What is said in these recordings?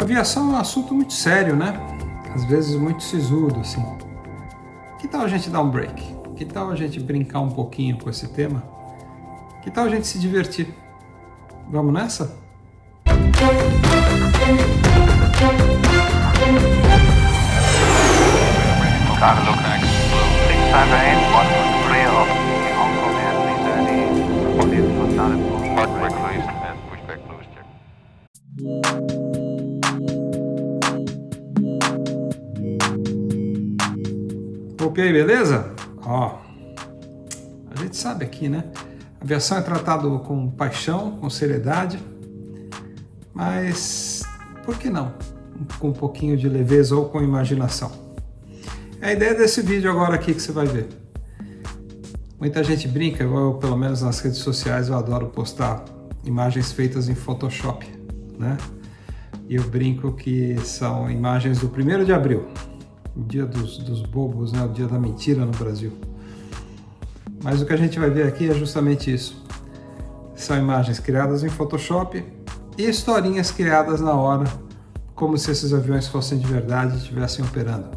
Aviação é um assunto muito sério, né? Às vezes muito sisudo, assim. Que tal a gente dar um break? Que tal a gente brincar um pouquinho com esse tema? Que tal a gente se divertir? Vamos nessa? Ok, beleza? Ó, a gente sabe aqui, né? A aviação é tratado com paixão, com seriedade, mas por que não? Com um pouquinho de leveza ou com imaginação. É a ideia desse vídeo agora aqui que você vai ver. Muita gente brinca, eu pelo menos nas redes sociais eu adoro postar imagens feitas em Photoshop, né? E eu brinco que são imagens do 1º de abril, o dia dos bobos, né? O dia da mentira no Brasil. Mas o que a gente vai ver aqui é justamente isso. São imagens criadas em Photoshop e historinhas criadas na hora, como se esses aviões fossem de verdade e estivessem operando.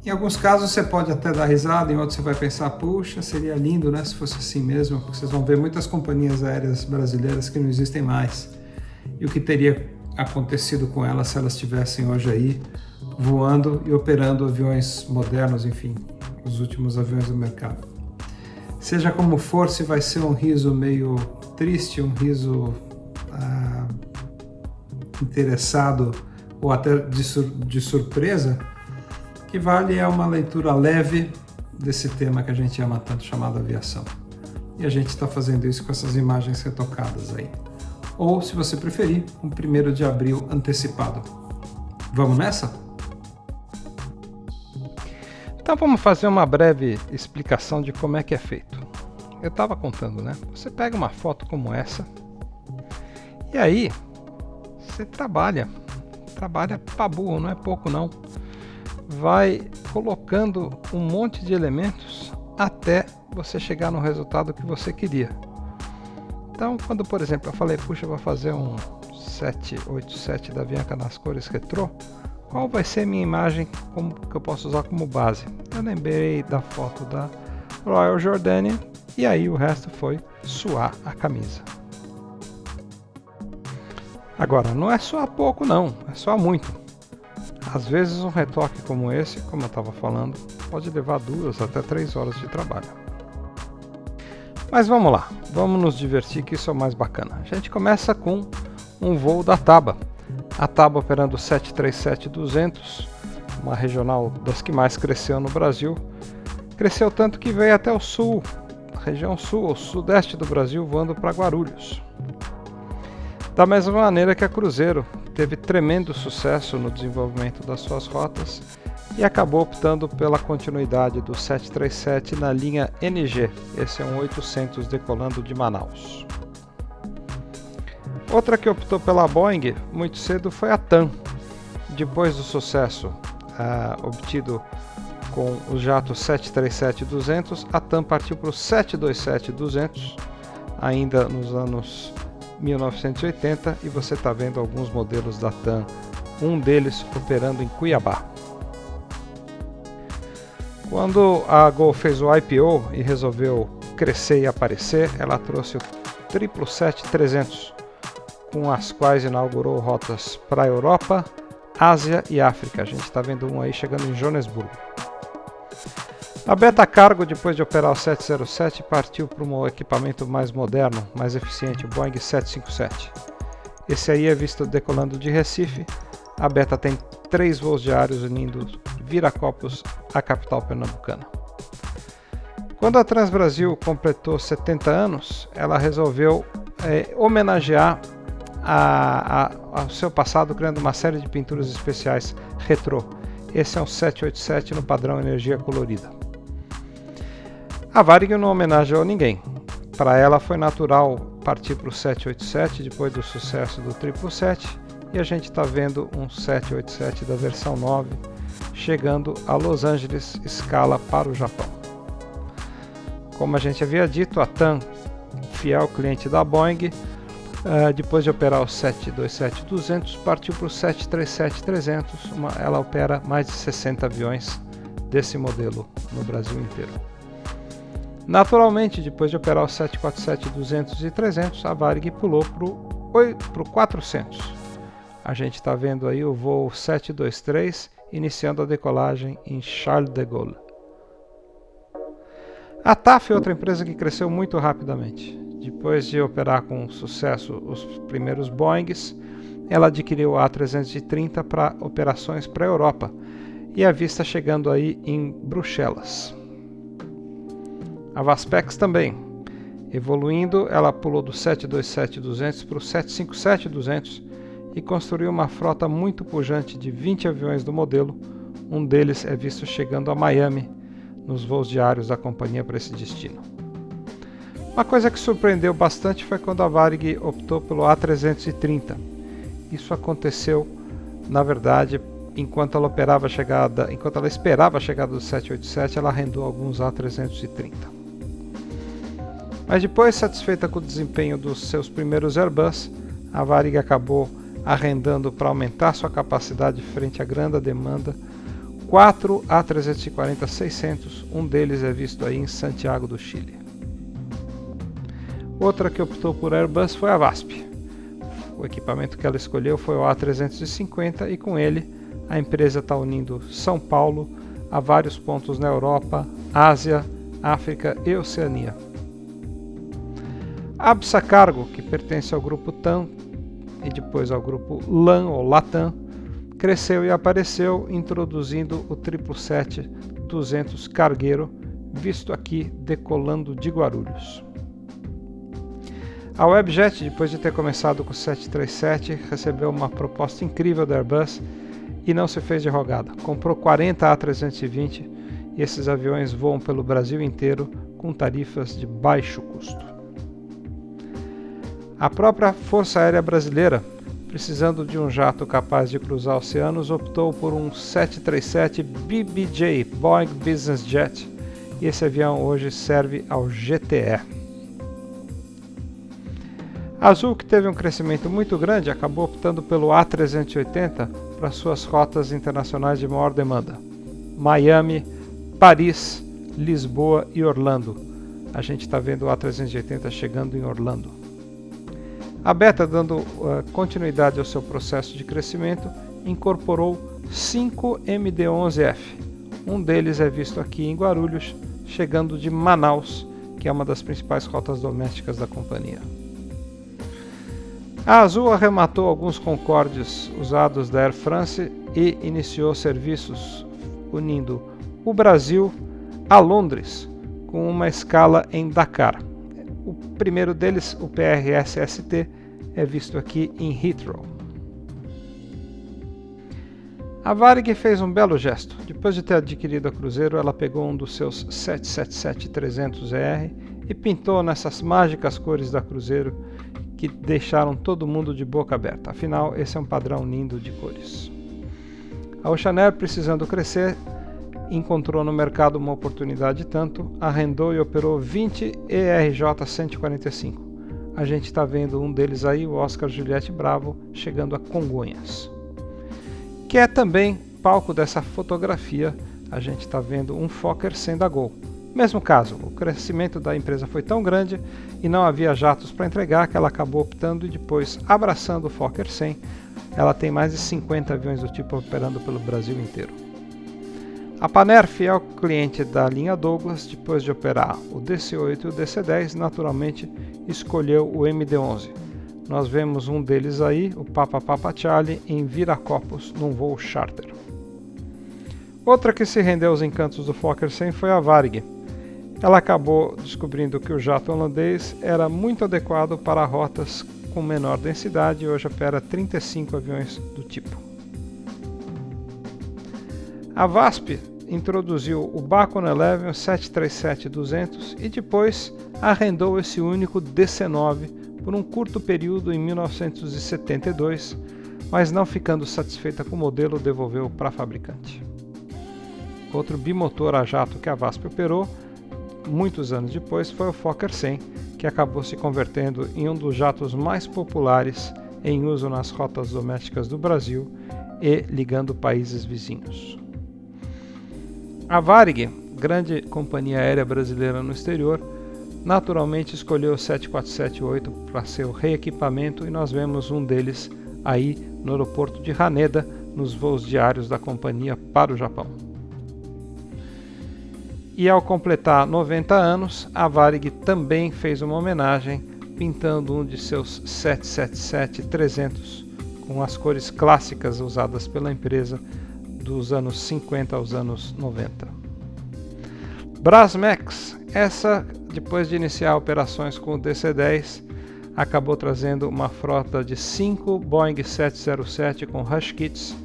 Em alguns casos você pode até dar risada, em outros você vai pensar, puxa, seria lindo, né, se fosse assim mesmo, porque vocês vão ver muitas companhias aéreas brasileiras que não existem mais. E o que teria acontecido com elas se elas estivessem hoje aí, voando e operando aviões modernos, enfim, os últimos aviões do mercado. Seja como for, se vai ser um riso meio triste, um riso interessado ou até de surpresa, que vale é uma leitura leve desse tema que a gente ama tanto, chamado aviação. E a gente está fazendo isso com essas imagens retocadas aí. Ou, se você preferir, um 1º de abril antecipado. Vamos nessa? Então vamos fazer uma breve explicação de como é que é feito. Eu estava contando, né? Você pega uma foto como essa e aí você trabalha pra burro, não é pouco não. Vai colocando um monte de elementos até você chegar no resultado que você queria. Então, quando, por exemplo, eu falei, puxa, eu vou fazer um 787 da Avianca nas cores retrô, qual vai ser a minha imagem que eu posso usar como base? Eu lembrei da foto da Royal Jordanian e aí o resto foi suar a camisa. Agora, não é suar pouco não, é suar muito. Às vezes um retoque como esse, como eu estava falando, pode levar 2 até 3 horas de trabalho. Mas vamos lá, vamos nos divertir que isso é o mais bacana. A gente começa com um voo da TABA. A TABA operando 737-200, uma regional das que mais cresceu no Brasil. Cresceu tanto que veio até o sul, a região sul ou sudeste do Brasil, voando para Guarulhos. Da mesma maneira que a Cruzeiro teve tremendo sucesso no desenvolvimento das suas rotas e acabou optando pela continuidade do 737 na linha NG. Esse é um 800 decolando de Manaus. Outra que optou pela Boeing muito cedo foi a TAM. Depois do sucesso obtido com o jato 737-200, a TAM partiu para o 727-200, ainda nos anos 1980, e você está vendo alguns modelos da TAM, um deles operando em Cuiabá. Quando a Gol fez o IPO e resolveu crescer e aparecer, ela trouxe o 777-300, com as quais inaugurou rotas para a Europa, Ásia e África. A gente está vendo um aí chegando em Joanesburgo. A Beta Cargo, depois de operar o 707, partiu para um equipamento mais moderno, mais eficiente, o Boeing 757. Esse aí é visto decolando de Recife. A Beta tem 3 voos diários unindo Viracopos à capital pernambucana. Quando a Transbrasil completou 70 anos, ela resolveu homenagear ao seu passado, criando uma série de pinturas especiais retrô. Esse é um 787 no padrão energia colorida. A Varig não homenageou ninguém. Para ela foi natural partir para o 787 depois do sucesso do 777, e a gente está vendo um 787 da versão 9 chegando a Los Angeles, escala para o Japão. Como a gente havia dito, a TAM, fiel cliente da Boeing, Depois de operar o 727-200, partiu para o 737-300. Ela opera mais de 60 aviões desse modelo no Brasil inteiro. Naturalmente, depois de operar o 747-200 e 300, a Varig pulou para o 400. A gente está vendo aí o voo 723 iniciando a decolagem em Charles de Gaulle. A TAF é outra empresa que cresceu muito rapidamente. Depois de operar com sucesso os primeiros Boeings, ela adquiriu a A330 para operações para a Europa e a vista chegando aí em Bruxelas. A Vaspex também. Evoluindo, ela pulou do 727-200 para o 757-200 e construiu uma frota muito pujante de 20 aviões do modelo. Um deles é visto chegando a Miami nos voos diários da companhia para esse destino. Uma coisa que surpreendeu bastante foi quando a Varig optou pelo A330. Isso aconteceu, na verdade, enquanto ela esperava a chegada do 787, ela arrendou alguns A330. Mas depois, satisfeita com o desempenho dos seus primeiros Airbus, a Varig acabou arrendando para aumentar sua capacidade frente à grande demanda 4 A340-600, um deles é visto aí em Santiago do Chile. Outra que optou por Airbus foi a VASP. O equipamento que ela escolheu foi o A350 e com ele a empresa está unindo São Paulo a vários pontos na Europa, Ásia, África e Oceania. A Absa Cargo, que pertence ao grupo TAM e depois ao grupo LAN ou LATAM, cresceu e apareceu introduzindo o 777-200 cargueiro, visto aqui decolando de Guarulhos. A Webjet, depois de ter começado com o 737, recebeu uma proposta incrível da Airbus e não se fez de rogada. Comprou 40 A320 e esses aviões voam pelo Brasil inteiro com tarifas de baixo custo. A própria Força Aérea Brasileira, precisando de um jato capaz de cruzar oceanos, optou por um 737 BBJ, Boeing Business Jet, e esse avião hoje serve ao GTE. A Azul, que teve um crescimento muito grande, acabou optando pelo A380 para suas rotas internacionais de maior demanda: Miami, Paris, Lisboa e Orlando. A gente está vendo o A380 chegando em Orlando. A Beta, dando continuidade ao seu processo de crescimento, incorporou 5 MD-11F. Um deles é visto aqui em Guarulhos, chegando de Manaus, que é uma das principais rotas domésticas da companhia. A Azul arrematou alguns Concordes usados da Air France e iniciou serviços unindo o Brasil a Londres, com uma escala em Dakar. O primeiro deles, o PRS-ST, é visto aqui em Heathrow. A Varig fez um belo gesto. Depois de ter adquirido a Cruzeiro, ela pegou um dos seus 777-300ER e pintou nessas mágicas cores da Cruzeiro que deixaram todo mundo de boca aberta. Afinal, esse é um padrão lindo de cores. A Oceanair, precisando crescer, encontrou no mercado uma oportunidade tanto, arrendou e operou 20 ERJ-145. A gente está vendo um deles aí, o Oscar Juliette Bravo, chegando a Congonhas. Que é também palco dessa fotografia, a gente está vendo um Fokker 100 da Gol. Mesmo caso, o crescimento da empresa foi tão grande e não havia jatos para entregar que ela acabou optando e depois abraçando o Fokker 100. Ela tem mais de 50 aviões do tipo operando pelo Brasil inteiro. A Panair, fiel cliente da linha Douglas, depois de operar o DC-8 e o DC-10, naturalmente escolheu o MD-11. Nós vemos um deles aí, o Papa Charlie, em Viracopos, num voo charter. Outra que se rendeu aos encantos do Fokker 100 foi a Varig. Ela acabou descobrindo que o jato holandês era muito adequado para rotas com menor densidade e hoje opera 35 aviões do tipo. A VASP introduziu o Bacon 11, o 737-200 e depois arrendou esse único DC-9 por um curto período em 1972, mas não ficando satisfeita com o modelo, devolveu para a fabricante. Outro bimotor a jato que a VASP operou muitos anos depois foi o Fokker 100, que acabou se convertendo em um dos jatos mais populares em uso nas rotas domésticas do Brasil e ligando países vizinhos. A Varig, grande companhia aérea brasileira no exterior, naturalmente escolheu o 747-8 para seu reequipamento e nós vemos um deles aí no aeroporto de Haneda, nos voos diários da companhia para o Japão. E ao completar 90 anos, a Varig também fez uma homenagem, pintando um de seus 777-300 com as cores clássicas usadas pela empresa dos anos 50 aos anos 90. Brasmex, essa, depois de iniciar operações com o DC-10, acabou trazendo uma frota de 5 Boeing 707 com Hush Kits.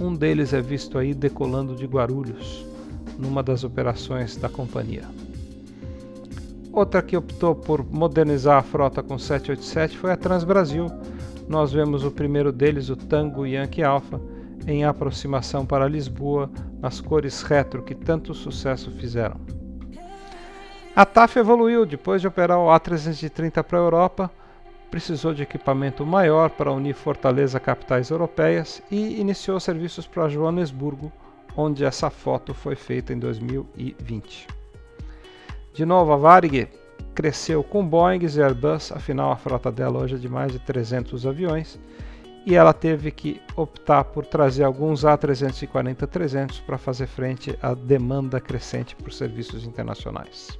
Um deles é visto aí decolando de Guarulhos, numa das operações da companhia. Outra que optou por modernizar a frota com 787 foi a Transbrasil. Nós vemos o primeiro deles, o Tango Yankee Alpha, em aproximação para Lisboa, nas cores retro que tanto sucesso fizeram. A TAF evoluiu. Depois de operar o A330 para a Europa, precisou de equipamento maior para unir Fortaleza a capitais europeias e iniciou serviços para Joanesburgo, onde essa foto foi feita em 2020. De novo, a Varig cresceu com Boeing e Airbus, afinal a frota dela hoje é de mais de 300 aviões, e ela teve que optar por trazer alguns A340-300 para fazer frente à demanda crescente por serviços internacionais.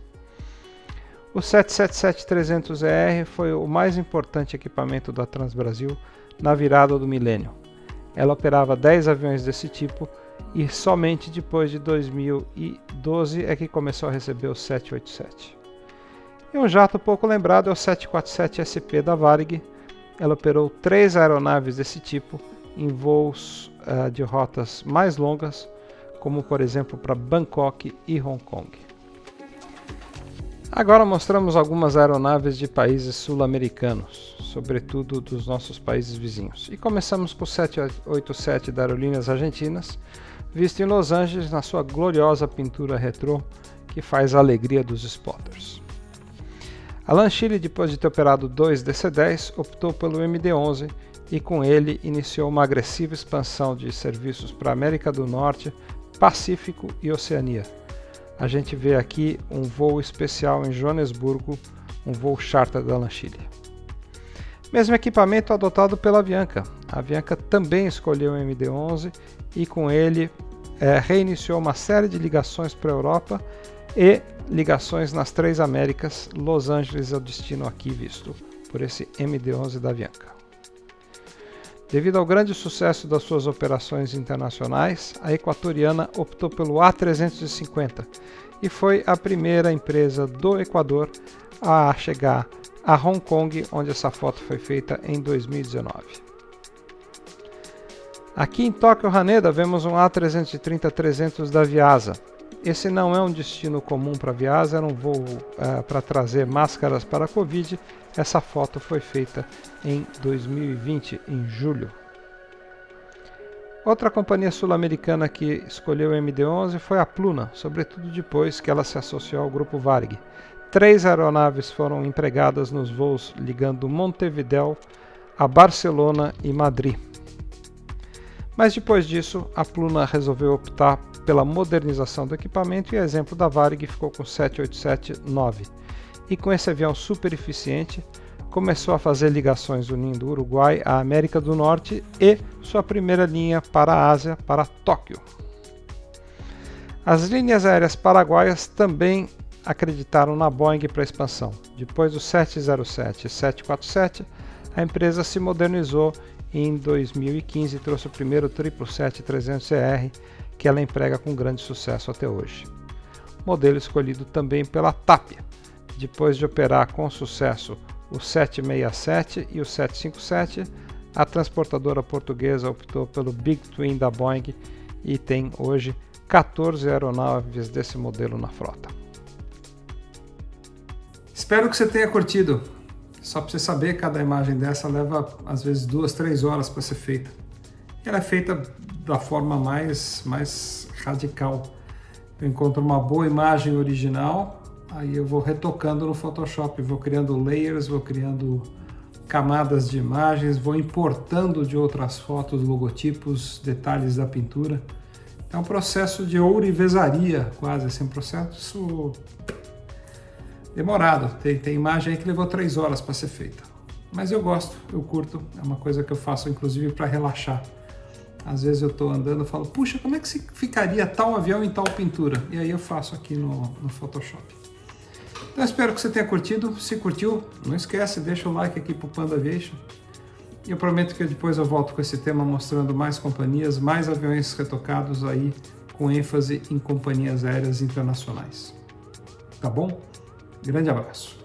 O 777-300ER foi o mais importante equipamento da Transbrasil na virada do milênio. Ela operava 10 aviões desse tipo e somente depois de 2012 é que começou a receber o 787. E um jato pouco lembrado é o 747SP da Varig. Ela operou 3 aeronaves desse tipo em voos de rotas mais longas, como por exemplo para Bangkok e Hong Kong. Agora mostramos algumas aeronaves de países sul-americanos, sobretudo dos nossos países vizinhos. E começamos com o 787 da Aerolíneas Argentinas, visto em Los Angeles na sua gloriosa pintura retrô, que faz a alegria dos spotters. A LAN Chile, depois de ter operado 2 DC-10, optou pelo MD-11 e com ele iniciou uma agressiva expansão de serviços para a América do Norte, Pacífico e Oceania. A gente vê aqui um voo especial em Joanesburgo, um voo charter da LAN Chile. Mesmo equipamento adotado pela Avianca. A Avianca também escolheu o MD-11 e com ele reiniciou uma série de ligações para a Europa e ligações nas 3 Américas. Los Angeles é o destino aqui visto por esse MD-11 da Avianca. Devido ao grande sucesso das suas operações internacionais, a equatoriana optou pelo A350 e foi a primeira empresa do Equador a chegar a Hong Kong, onde essa foto foi feita em 2019. Aqui em Tóquio, Haneda, vemos um A330-300 da Viasa. Esse não é um destino comum para a Viasa, era um voo para trazer máscaras para a Covid. Essa foto foi feita em 2020, em julho. Outra companhia sul-americana que escolheu o MD-11 foi a Pluna, sobretudo depois que ela se associou ao grupo Varig. 3 aeronaves foram empregadas nos voos ligando Montevidéu a Barcelona e Madrid. Mas depois disso, a Pluna resolveu optar pela modernização do equipamento e, a exemplo da Varig, ficou com o 787-9. E com esse avião super eficiente, começou a fazer ligações unindo o Uruguai à América do Norte e sua primeira linha para a Ásia, para Tóquio. As linhas aéreas paraguaias também acreditaram na Boeing para a expansão. Depois do 707 e 747, a empresa se modernizou e em 2015 trouxe o primeiro 777-300ER, que ela emprega com grande sucesso até hoje. Modelo escolhido também pela TAP, depois de operar com sucesso o 767 e o 757, a transportadora portuguesa optou pelo Big Twin da Boeing e tem hoje 14 aeronaves desse modelo na frota. Espero que você tenha curtido. Só para você saber, cada imagem dessa leva às vezes 2-3 horas para ser feita. Ela é feita da forma mais radical. Eu encontro uma boa imagem original, Aí eu vou retocando no Photoshop, vou criando layers, vou criando camadas de imagens, vou importando de outras fotos, logotipos, detalhes da pintura. É um processo de ourivesaria, quase assim, um processo demorado. Tem imagem aí que levou 3 horas para ser feita. Mas eu gosto, eu curto, é uma coisa que eu faço inclusive para relaxar. Às vezes eu estou andando e falo, puxa, como é que ficaria tal avião em tal pintura? E aí eu faço aqui no Photoshop. Então espero que você tenha curtido. Se curtiu, não esquece, deixa o like aqui pro Panda Aviation. E eu prometo que depois eu volto com esse tema mostrando mais companhias, mais aviões retocados aí, com ênfase em companhias aéreas internacionais. Tá bom? Grande abraço.